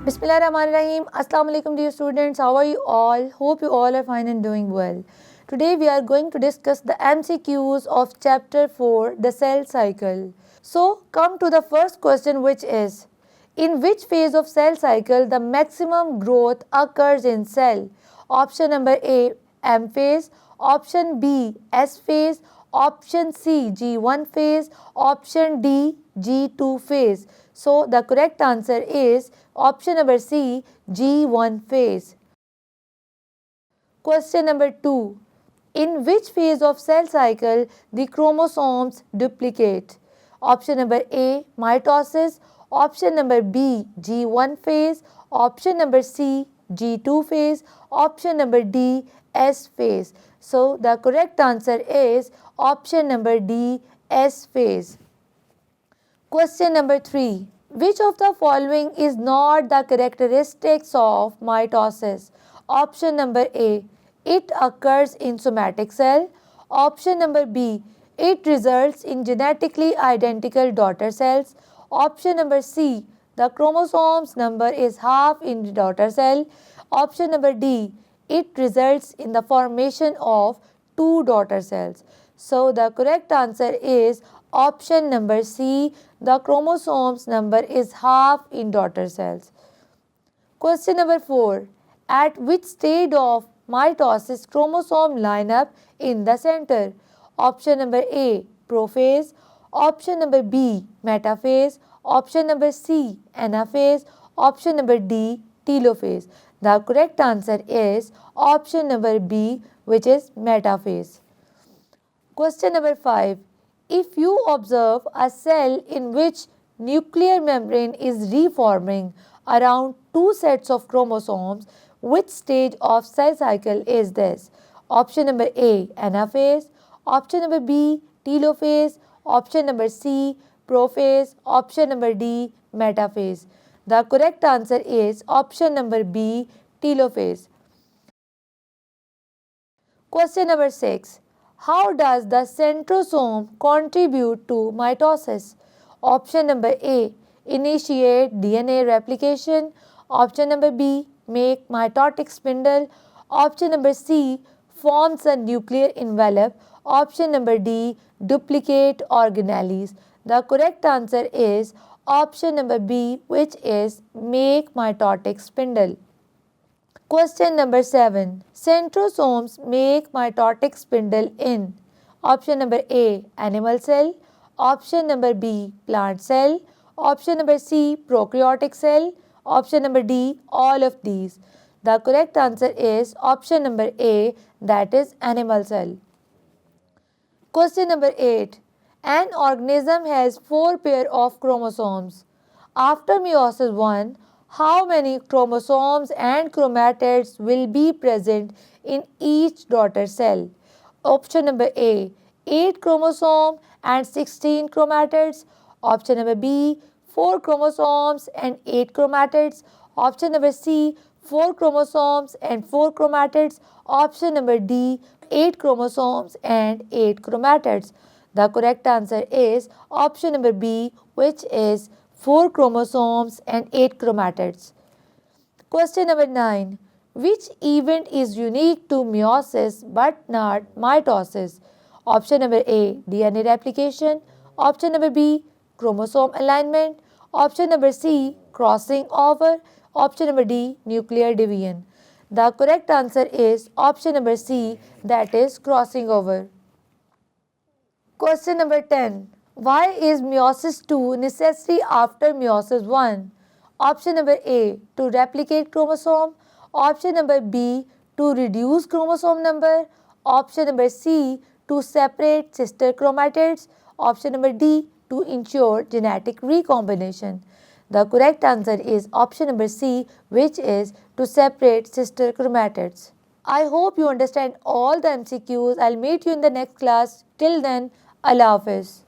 Bismillahirrahmanirrahim. Assalamu alaikum dear students. How are you all? Hope you all are fine and doing well. Today we are going to discuss the MCQs of chapter 4, the cell cycle. So come to the first question, which is, in which phase of cell cycle the maximum growth occurs in cell? Option number A, M phase. Option B, S phase. Option C, G1 phase. Option D, G2 phase. So the correct answer is option number C, G1 phase. Question number 2. In which phase of cell cycle the chromosomes duplicate? Option number A, mitosis. Option number B, G1 phase. Option number C, G2 phase. Option number D, S phase. So the correct answer is option number D, S phase. Question number 3. Which of the following is not the characteristics of mitosis? Option number A, it occurs in somatic cell. Option number B, it results in genetically identical daughter cells. Option number C, the chromosomes number is half in the daughter cell. Option number D, it results in the formation of two daughter cells. So the correct answer is option number C, the chromosomes number is half in daughter cells. Question number 4. At which stage of mitosis chromosome line up in the center? Option number A, prophase. Option number B, metaphase. Option number C, anaphase. Option number D, telophase. The correct answer is option number B, which is metaphase. Question number 5. If you observe a cell in which nuclear membrane is reforming around two sets of chromosomes, which stage of cell cycle is this? Option number A, anaphase. Option number B, telophase. Option number C, prophase. Option number D, metaphase. The correct answer is option number B, telophase. Question number 6. How does the centrosome contribute to mitosis? Option number A, initiate DNA replication. Option number B, make mitotic spindle. Option number C, forms a nuclear envelope. Option number D, duplicate organelles. The correct answer is option number B, which is make mitotic spindle. Question number 7. Centrosomes make mitotic spindle in option number A, animal cell. Option number B, plant cell. Option number C, prokaryotic cell. Option number D, all of these. The correct answer is option number A, that is animal cell. Question number 8. An organism has 4 pairs of chromosomes. After meiosis 1, how many chromosomes and chromatids will be present in each daughter cell? Option number A, 8 chromosomes and 16 chromatids. Option number B, 4 chromosomes and 8 chromatids. Option number C, 4 chromosomes and 4 chromatids. Option number D, 8 chromosomes and 8 chromatids. The correct answer is option number B, which is 4 chromosomes and 8 chromatids. Question number 9. Which event is unique to meiosis but not mitosis? Option number A, DNA replication. Option number B, chromosome alignment. Option number C, crossing over. Option number D, nuclear division. The correct answer is option number C, that is crossing over. Question number 10. Why is meiosis 2 necessary after meiosis 1? Option number A, to replicate chromosome. Option number B, to reduce chromosome number. Option number C, to separate sister chromatids. Option number D, to ensure genetic recombination. The correct answer is option number C, which is to separate sister chromatids. I hope you understand all the MCQs. I'll meet you in the next class. Till then, Allah Hafiz.